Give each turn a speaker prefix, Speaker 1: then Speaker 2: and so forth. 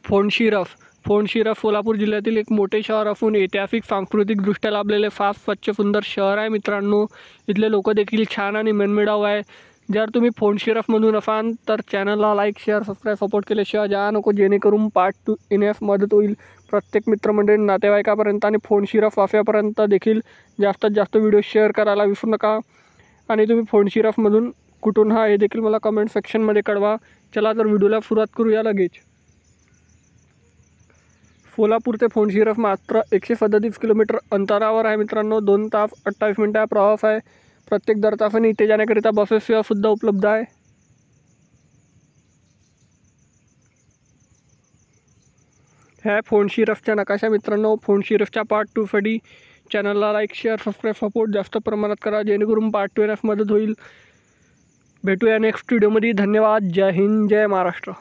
Speaker 1: फोंडशिरफ सोलापूर जिल्ह्यातील एक मोठे शहर असून ऐतिहासिक सांस्कृतिकदृष्ट्या लाभलेले फार स्वच्छ सुंदर शहर आहे मित्रांनो। इथले लोक देखील छान आणि मनमिळाऊ आहे। जर तुम्ही फोंडशिरफमधून असाल तर चॅनलला लाईक शेअर सबस्क्राईब सपोर्ट केल्याशिवाय जा नको, जेणेकरून पार्ट 2 येण्यास मदत होईल प्रत्येक मित्रमंडळी नातेवाईकापर्यंत आणि फोंडशिरफ वाफ्यापर्यंत देखील जास्तीत जास्त व्हिडिओ शेअर करायला विसरू नका। आणि तुम्ही फोंडशिरफमधून कुठून हा हे देखील मला कमेंट सेक्शनमध्ये कळवा। चला तर व्हिडिओला सुरुवात करूया लगेच। सोलापूर ते फोंडशिरफ मात्र 137 किलोमीटर अंतरावर आहे मित्रांनो। 2 तास 28 मिनिटाचा प्रवास आहे। प्रत्येक दर तासाने इथे जाण्याकरिता बसेस सेवा सुद्धा उपलब्ध आहे। ह्या फोंडशिरफच्या नकाशा मित्रांनो। फोंडशिरफच्या पार्ट 2 साठी चॅनलला लाईक शेअर सबस्क्राईब सपोर्ट जास्त प्रमाणात करा, जेणेकरून पार्ट 2 येण्यास मदत होईल। भेटूया नेक्स्ट व्हिडिओमध्ये। धन्यवाद। जय हिंद, जय महाराष्ट्र।